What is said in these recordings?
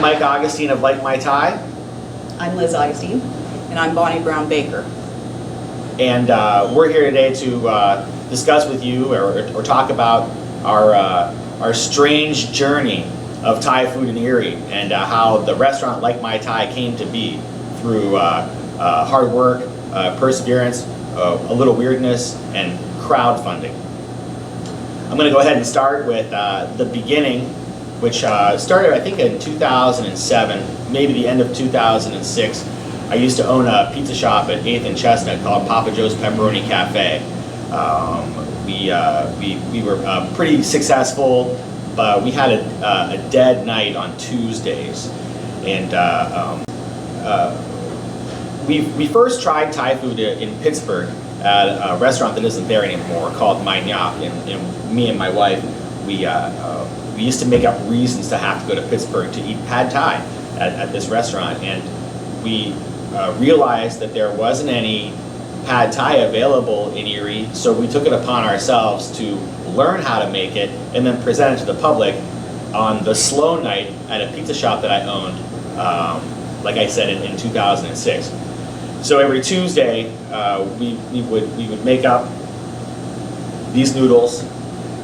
I'm Mike Augustine of Like My Thai. I'm Liz Augustine. And I'm Bonnie Brown Baker. And we're here today to discuss with you or talk about our strange journey of Thai food in Erie and how the restaurant Like My Thai came to be through hard work, perseverance, a little weirdness, and crowdfunding. I'm going to go ahead and start with the beginning, which started I think in 2007, maybe the end of 2006. I used to own a pizza shop at 8th and Chestnut called Papa Joe's Pepperoni Cafe. We were pretty successful, but we had a dead night on Tuesdays. And we first tried Thai food in Pittsburgh at a restaurant that isn't there anymore called Mai Nyap. And me and my wife, we used to make up reasons to have to go to Pittsburgh to eat pad Thai at this restaurant. And we realized that there wasn't any pad Thai available in Erie, so we took it upon ourselves to learn how to make it and then present it to the public on the slow night at a pizza shop that I owned, like I said, in 2006. So every Tuesday, we would make up these noodles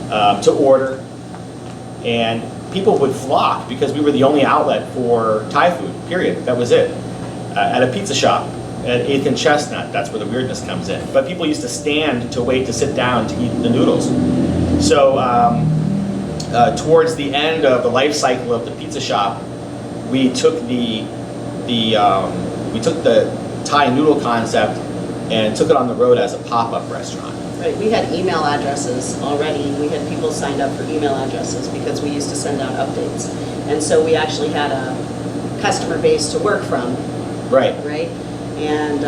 to order, and people would flock because we were the only outlet for Thai food, period. That was it. At a pizza shop at 8th and Chestnut, that's where the weirdness comes in. But people used to stand to wait to sit down to eat the noodles. So towards the end of the life cycle of the pizza shop, we took the Thai noodle concept and took it on the road as a pop-up restaurant. Right, we had email addresses already. We had people signed up for email addresses because we used to send out updates. And so we actually had a customer base to work from. Right. Right? And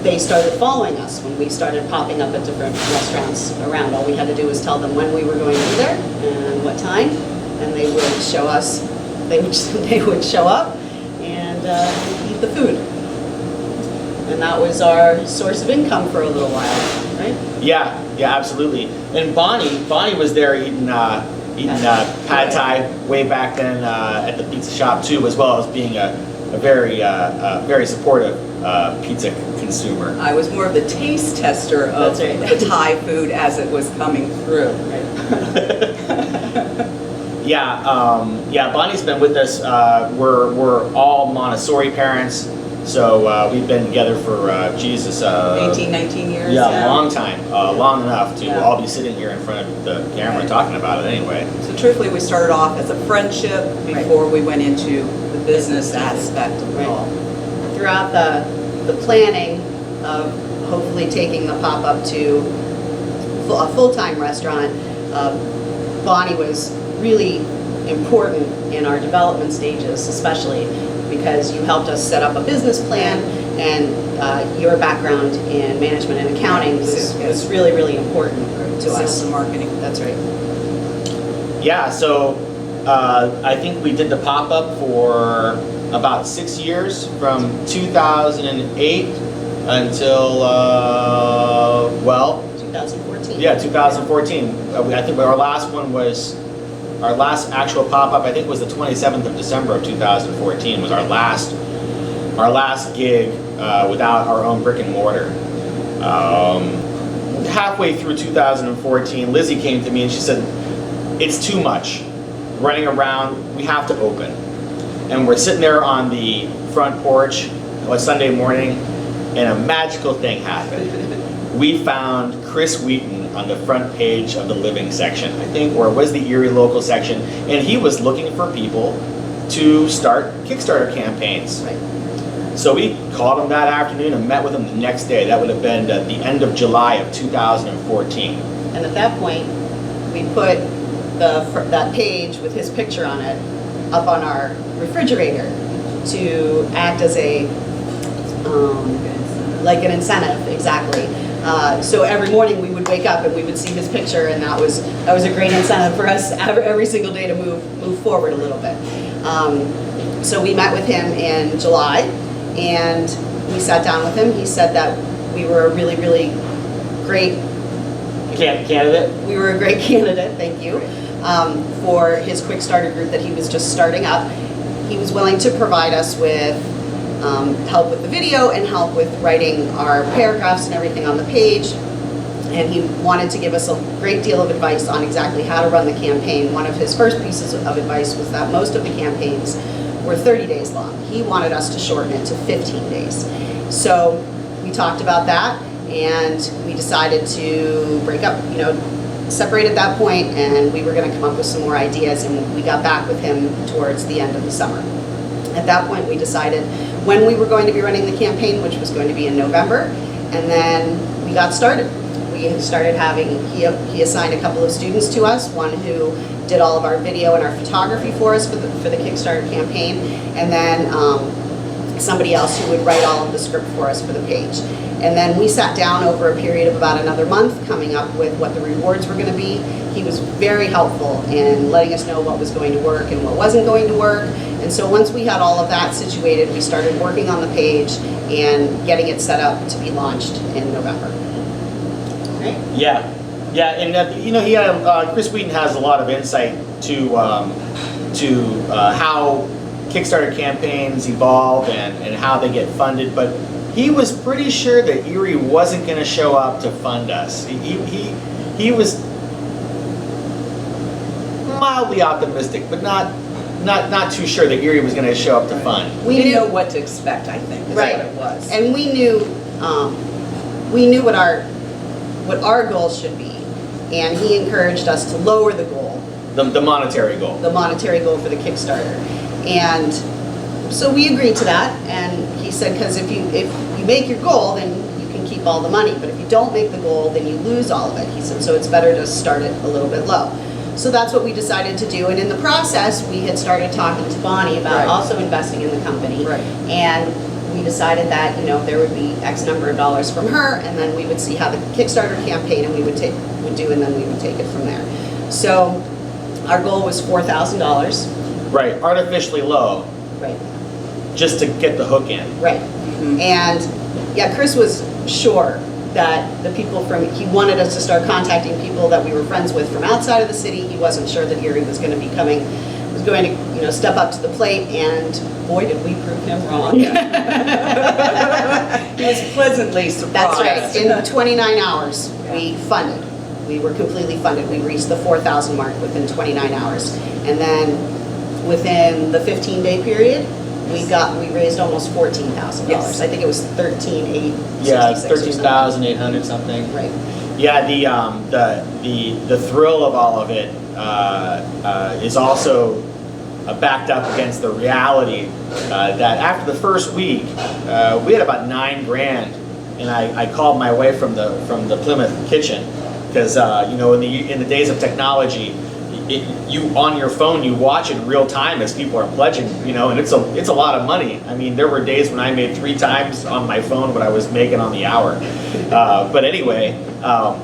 they started following us when we started popping up at different restaurants around. All we had to do was tell them when we were going to be there and what time, and they would show us, they would show up and eat the food. And that was our source of income for a little while, right? Yeah, absolutely. And Bonnie was there eating pad Thai way back then at the pizza shop too, as well as being a very supportive pizza consumer. I was more of the taste tester of the Thai food as it was coming through. Yeah, Bonnie's been with us. We're all Montessori parents, so we've been together for 18, 19 years. Yeah, long time, long enough to all be sitting here in front of the camera talking about it anyway. So truthfully, we started off as a friendship before we went into the business aspect of it all. Throughout the planning of hopefully taking the pop-up to a full-time restaurant, Bonnie was really important in our development stages, especially because you helped us set up a business plan, and your background in management and accounting was really, really important to us. Sales and marketing. That's right. Yeah, so I think we did the pop-up for about 6 years, from 2008 until, 2014. Yeah, 2014. I think our last one was, our last actual pop-up, I think was the 27th of December of 2014 was our last gig without our own brick and mortar. Halfway through 2014, Lizzie came to me and she said, "It's too much running around, we have to open." And we're sitting there on the front porch on Sunday morning, and a magical thing happened. We found Kris Wheaton on the front page of the living section, I think, or it was the Erie local section, and he was looking for people to start Kickstarter campaigns. Right. So we called him that afternoon and met with him the next day. That would have been at the end of July of 2014. And at that point, we put that page with his picture on it up on our refrigerator to act as a like an incentive, exactly. So every morning we would wake up and we would see his picture, and that was a great incentive for us every single day to move forward a little bit. So we met with him in July, and we sat down with him. He said that we were a really, really great Candidate? We were a great candidate, thank you, for his quick starter group that he was just starting up. he was willing to provide us with help with the video and help with writing our paragraphs and everything on the page. And he wanted to give us a great deal of advice on exactly how to run the campaign. One of his first pieces of advice was that most of the campaigns were 30 days long. He wanted us to shorten it to 15 days. So we talked about that, and we decided to break up, separate at that point, and we were going to come up with some more ideas, and we got back with him towards the end of the summer. At that point, we decided when we were going to be running the campaign, which was going to be in November, and then we got started. We started having, he assigned a couple of students to us, one who did all of our video and our photography for us for the Kickstarter campaign, and then somebody else who would write all of the script for us for the page. And then we sat down over a period of about another month coming up with what the rewards were going to be. He was very helpful in letting us know what was going to work and what wasn't going to work. And so once we had all of that situated, we started working on the page and getting it set up to be launched in November. Right? Yeah, and he had Kris Wheaton has a lot of insight to how Kickstarter campaigns evolve and how they get funded, but he was pretty sure that Erie wasn't going to show up to fund us. He was mildly optimistic, but not too sure that Erie was going to show up to fund. We didn't know what to expect, I think, is right. what it was. And we knew what our goals should be, and he encouraged us to lower the goal. The monetary goal. The monetary goal for the Kickstarter. And so we agreed to that, and he said, because if you make your goal, then you can keep all the money, but if you don't make the goal, then you lose all of it. He said, so it's better to start it a little bit low. So that's what we decided to do, and in the process, we had started talking to Bonnie about also investing in the company, and we decided that there would be X number of dollars from her, and then we would see how the Kickstarter campaign and we would do, and then we would take it from there. So our goal was $4,000. Right, artificially low. Right. Just to get the hook in. Right. Mm-hmm. And yeah, Kris was sure that he wanted us to start contacting people that we were friends with from outside of the city. He wasn't sure that Erie was going to step up to the plate, and boy, did we prove him wrong. He was pleasantly surprised. That's right. In 29 hours, we funded. We were completely funded. We reached the 4,000 mark within 29 hours. And then within the 15-day period, we raised almost $14,000. Yes. I think it was 13,866. Yeah, 13,800 something. Right. Yeah, the thrill of all of it is also backed up against the reality that after the first week, we had about $9,000, and I called my wife from the Plymouth kitchen because in the days of technology, you on your phone, you watch it in real time as people are pledging, and it's a lot of money. I mean, there were days when I made 3 times on my phone what I was making on the hour. But anyway, at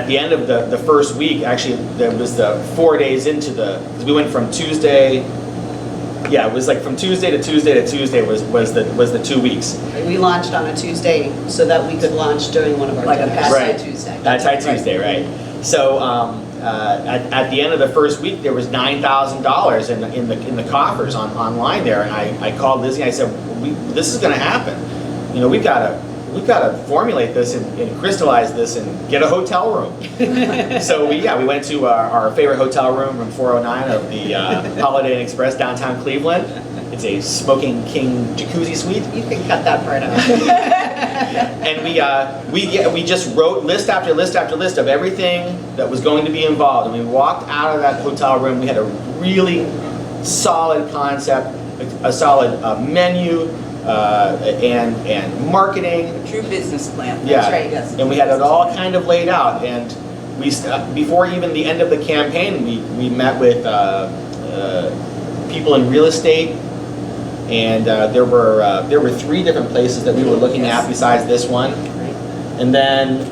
the end of the first week, actually, there was the 4 days into we went from Tuesday. Yeah, it was like from Tuesday to Tuesday to Tuesday was the 2 weeks. We launched on a Tuesday so that we could launch during one of our dinners. Right. Tuesday. That's Tuesday, right? So at the end of the first week, there was $9,000 in the coffers online there, and I called Lizzie and I said, "This is going to happen. We've got to formulate this and crystallize this and get a hotel room." So we went to our favorite hotel room, room 409 of the Holiday Inn Express downtown Cleveland. It's a Smoking King jacuzzi suite. You can cut that part out. And we just wrote list after list after list of everything that was going to be involved. And we walked out of that hotel room. We had a really solid concept, a solid menu, and marketing. A true business plan. Yeah, That's right. Yes. And we had it all kind of laid out. And before even the end of the campaign, we met with people in real estate. And there were 3 different places that we were looking at besides this one. And then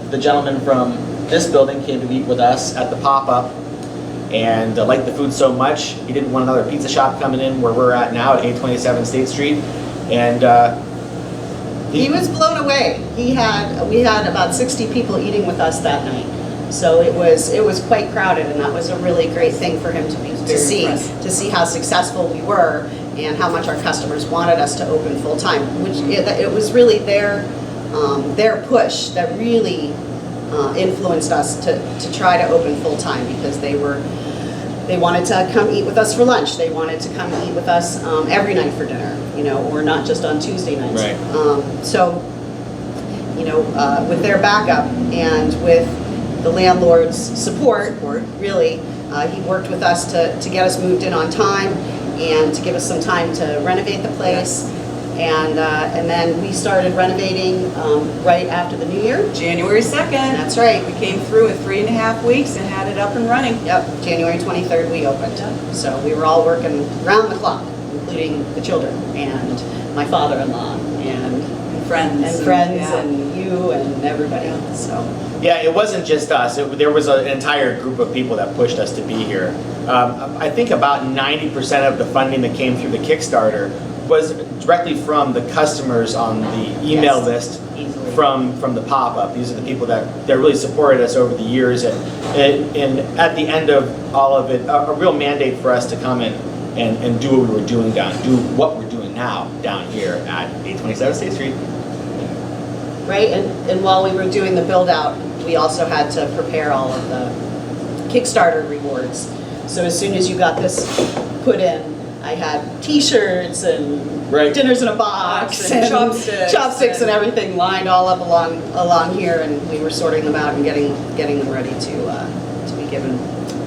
the gentleman from this building came to meet with us at the pop-up and liked the food so much, he didn't want another pizza shop coming in where we're at now at 827 State Street. And he was blown away. We had about 60 people eating with us that night. So it was quite crowded, and that was a really great thing for him to see how successful we were and how much our customers wanted us to open full time. Which it was really their push that really influenced us to try to open full time, because they wanted to come eat with us for lunch. They wanted to come eat with us every night for dinner, or not just on Tuesday nights. Right. So, with their backup and with the landlord's support, really, he worked with us to get us moved in on time and to give us some time to renovate the place. And then we started renovating right after the New Year. January 2nd. That's right. We came through in 3.5 weeks and had it up and running. Yep, January 23rd we opened. So we were all working round the clock, including the children and my father-in-law and friends yeah. And you and everybody. So Yeah, it wasn't just us. There was an entire group of people that pushed us to be here. I think about 90% of the funding that came through the Kickstarter was directly from the customers on the email list, easily. from the pop-up. These are the people that really supported us over the years, and at the end of all of it, a real mandate for us to come in and do what we were doing do what we're doing now down here at 827 State Street. Right, and while we were doing the build out, we also had to prepare all of the Kickstarter rewards. So as soon as you got this put in, I had T-shirts and dinners in a box and chopsticks and everything lined all up along here, and we were sorting them out and getting them ready to be given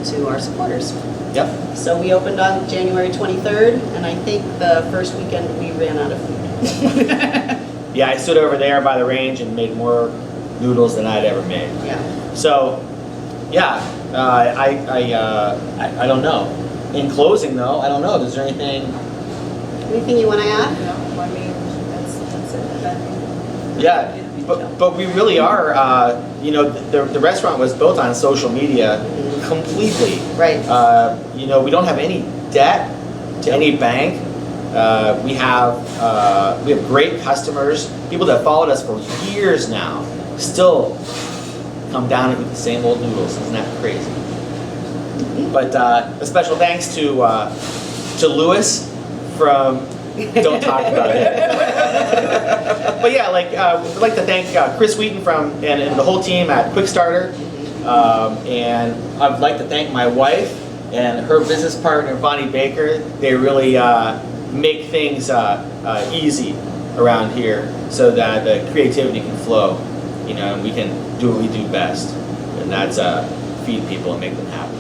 to our supporters. Yep. So we opened on January 23rd, and I think the first weekend we ran out of food. Yeah, I stood over there by the range and made more noodles than I'd ever made. Yeah. So, yeah, I don't know. In closing, though, I don't know. Is there anything? Anything you want to add? No, I mean, that's it. Yeah, but we really are. The restaurant was built on social media completely. Right. We don't have any debt to any bank. We have great customers, people that followed us for years now, still come down and eat the same old noodles. Isn't that crazy? But a special thanks to Lewis from Don't Talk About It. But yeah, we'd like to thank Kris Wheaton and the whole team at Quickstarter, and I'd like to thank my wife and her business partner Bonnie Baker. They really make things easy around here so that the creativity can flow, and we can do what we do best, and that's feed people and make them happy.